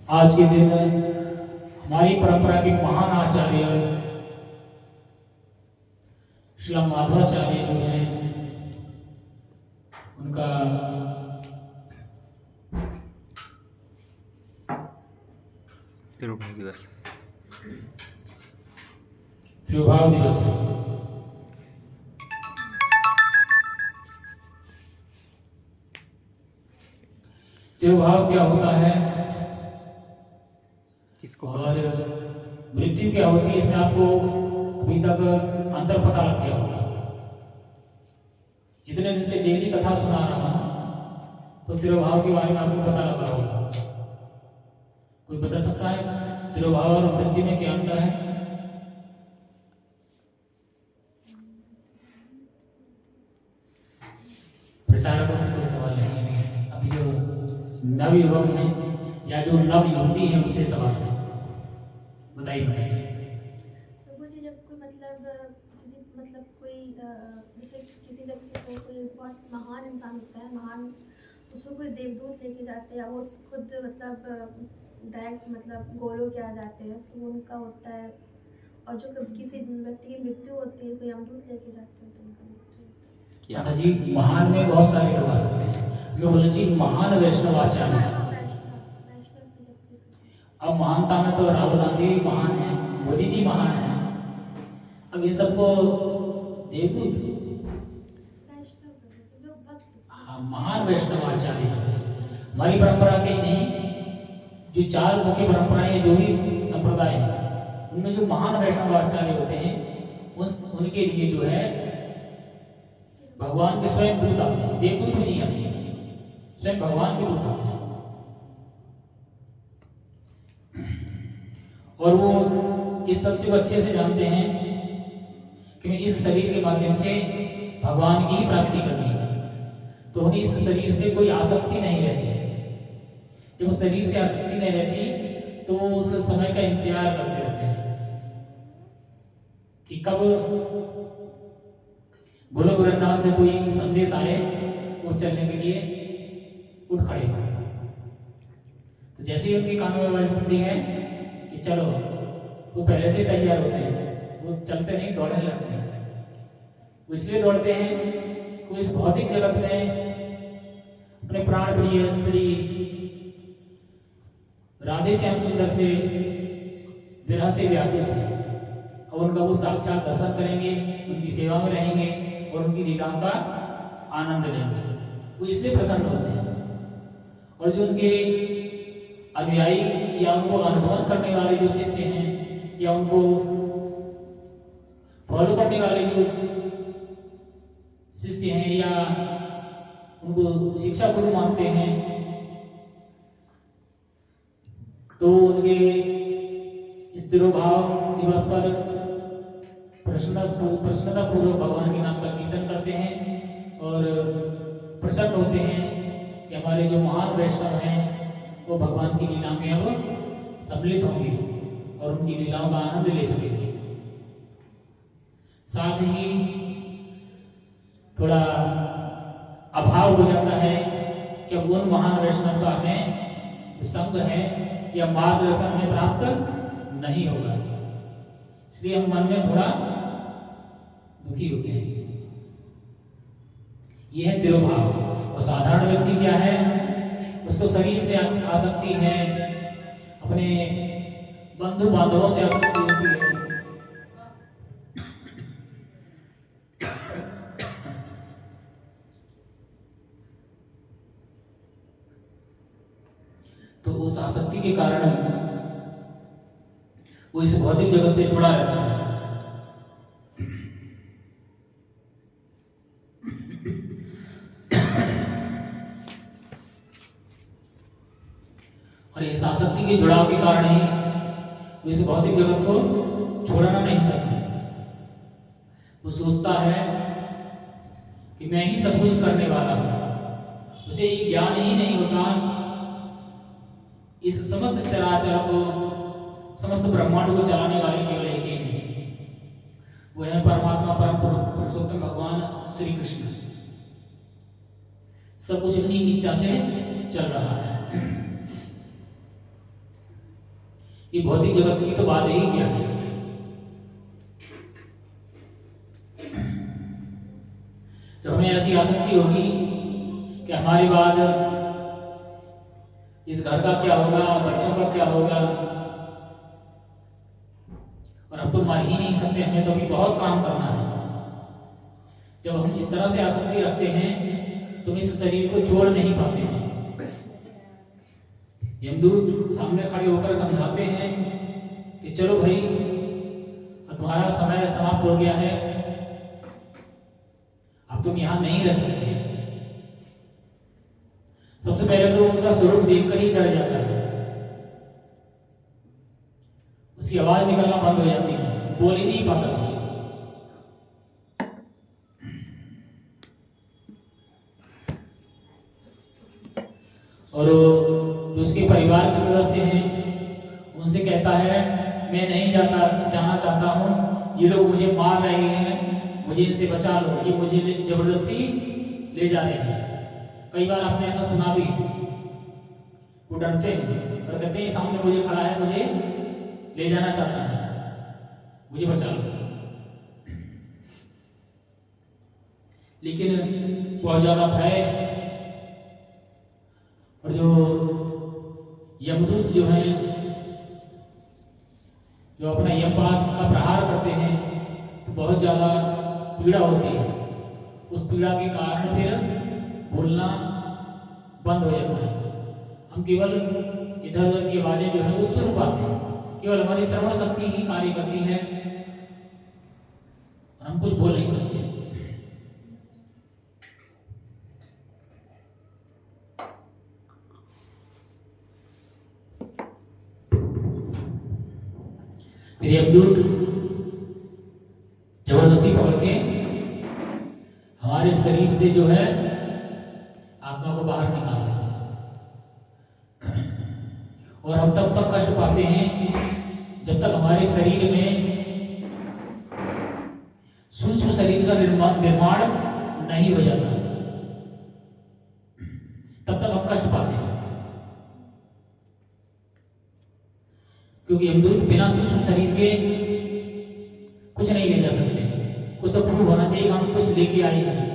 आज के दिन हमारी परंपरा के महान आचार्य श्री माधवाचार्य जो हैं उनका तिरुभाव दिवस है। तिरुभाव क्या होता है किसको और मृत्यु क्या होती है, इसमें आपको अभी तक अंतर पता लग गया होगा। इतने दिन से डेली कथा सुना रहा हूं तो तिरुभाव के बारे में आपको पता लगा होगा। कोई बता सकता है तिरुभाव और मृत्यु में क्या अंतर है? प्रचारकों से कोई सवाल नहीं है, अभी जो नव युवक हैं या जो नव युवती हैं उनसे सवाल है। बताइए प्रभु जी, जब कोई जैसे किसी व्यक्ति को कोई बहुत महान इंसान होता है, महान, उसको कोई देवदूत लेके जाते हैं, वो खुद डायरेक्ट गोलों के आ जाते हैं, तो उनका होता है। और जो कभी किसी व्यक्ति की मृत्यु होती है, कोई यमदूत लेके जाते हैं, तो उनका मृत्यु माता जी महान में बहुत सारे लोग आ सकते हैं। मैं बोलना चाहिए महान वैष्णव आचार्य है। अब महानता में तो राहुल गांधी भी महान है, मोदी जी महान है, अब इन सबको देवदूत महान वैष्णव आचार्य हमारी परंपरा के नहीं, जो चार मुख्य परंपराएं जो भी संप्रदाय है उनमें जो महान वैष्णव आचार्य होते हैं उनके लिए जो है भगवान के स्वयं दूत आते हैं, देवदूत भी नहीं आते, स्वयं भगवान के दूत आते हैं। और वो इस सत्य को अच्छे से जानते हैं कि मैं इस शरीर के माध्यम से भगवान की ही प्राप्ति करनी है, तो उन्हें इस शरीर से कोई आसक्ति नहीं रहती। जब उस शरीर से आसक्ति नहीं रहती तो उस समय का इंतजार करते रहते हैं कि कब गोलोक वृंदावन से कोई संदेश आए, वो चलने के लिए उठ खड़े हो। तो जैसे ही उनके कानों में आवाज सुनती है कि चलो, तो पहले से तैयार होते हैं, वो चलते नहीं दौड़ने लगते हैं। वो इसलिए दौड़ते हैं वो इस भौतिक जगत में अपने प्राण प्रिय श्री राधे श्याम सुंदर से विरह से व्याकुल है, और उनका वो साक्षात दर्शन करेंगे, उनकी सेवा में रहेंगे और उनकी लीलाओं का आनंद लेंगे। वो इसलिए प्रसन्न होते हैं। और जो उनके अनुयायी या उनको अनुगमन करने वाले जो शिष्य हैं या उनको फॉलो करने वाले जो शिष्य हैं या उनको शिक्षा गुरु मानते हैं, तो उनके इस तिरुभाव दिवस पर प्रसन्नता पूर्वक भगवान के नाम का कीर्तन करते हैं और प्रसन्न होते हैं कि हमारे जो महान वैष्णव हैं वो भगवान की लीला में अब सम्मिलित होंगे और उनकी लीलाओं का आनंद ले सकेंगे। साथ ही थोड़ा अभाव हो जाता है कि अब उन महान वैष्णव का हमें संग है या मार्गदर्शन हमें प्राप्त नहीं होगा, इसलिए हम मन में थोड़ा दुखी होते हैं। यह है तिरुभाव। और साधारण व्यक्ति क्या है, उसको शरीर से आसक्ति है, अपने बंधु बांधवों से आसक्ति होती है। तो उस आसक्ति के कारण वो इस भौतिक जगत से जुड़ा रहता है। और इस आसक्ति के जुड़ाव के कारण ही वो इस भौतिक जगत को छोड़ना नहीं चाहता। वो सोचता है कि मैं ही सब कुछ करने वाला हूं। उसे ये ज्ञान ही नहीं होता इस समस्त चराचर को, समस्त ब्रह्मांड को चलाने वाले केवल एक ही हैं, वो है परमात्मा परम पुरुषोत्तम भगवान श्री कृष्ण। सब कुछ इन्हीं की इच्छा से चल रहा है। ये भौतिक जगत की तो बात ही क्या है। जब हमें ऐसी आसक्ति होगी कि हमारे बाद इस घर का क्या होगा, बच्चों का क्या होगा, और हम तो मर ही नहीं सकते, हमें तो अभी बहुत काम करना है। जब हम इस तरह से आसक्ति रखते हैं तो इस शरीर को छोड़ नहीं पाते हैं। यमदूत सामने खड़े होकर समझाते हैं कि चलो भाई, तुम्हारा समय समाप्त हो गया है, अब तुम यहां नहीं रह सकते। सबसे पहले तो उनका स्वरूप देखकर ही डर जाता है, उसकी आवाज निकलना बंद हो जाती है, बोल ही नहीं पाता कुछ। और जो उसके परिवार के सदस्य हैं उनसे कहता है मैं नहीं जाना चाहता हूँ, ये लोग मुझे मार रहे हैं, मुझे इनसे बचा लो, ये मुझे जबरदस्ती ले जा रहे हैं। कई बार आपने ऐसा सुना भी, वो डरते हैं और कहते हैं सामने मुझे खड़ा है, मुझे ले जाना चाहता है, मुझे बचा लो। लेकिन बहुत ज्यादा भय और जो यमदूत जो हैं, जो अपना यमपास का प्रहार करते हैं, तो बहुत ज़्यादा पीड़ा होती है। उस पीड़ा के कारण फिर बोलना बंद हो जाता है। हम केवल इधर उधर की आवाज़ें जो है वो सुन पाते हैं, केवल हमारी श्रवण शक्ति ही कार्य करती है और हम कुछ बोल नहीं सकते। फिर यमदूत जबरदस्ती पकड़ के हमारे शरीर से जो है आत्मा को बाहर निकाल देते हैं, और हम तब तक कष्ट पाते हैं जब तक हमारे शरीर में सूक्ष्म शरीर का निर्माण नहीं हो जाता, तब तक हम कष्ट पाते हैं। क्योंकि यमदूत बिना सूक्ष्म शरीर के कुछ नहीं ले जा सकते, कुछ तो प्रूफ होना चाहिए हम कुछ लेके आए हैं।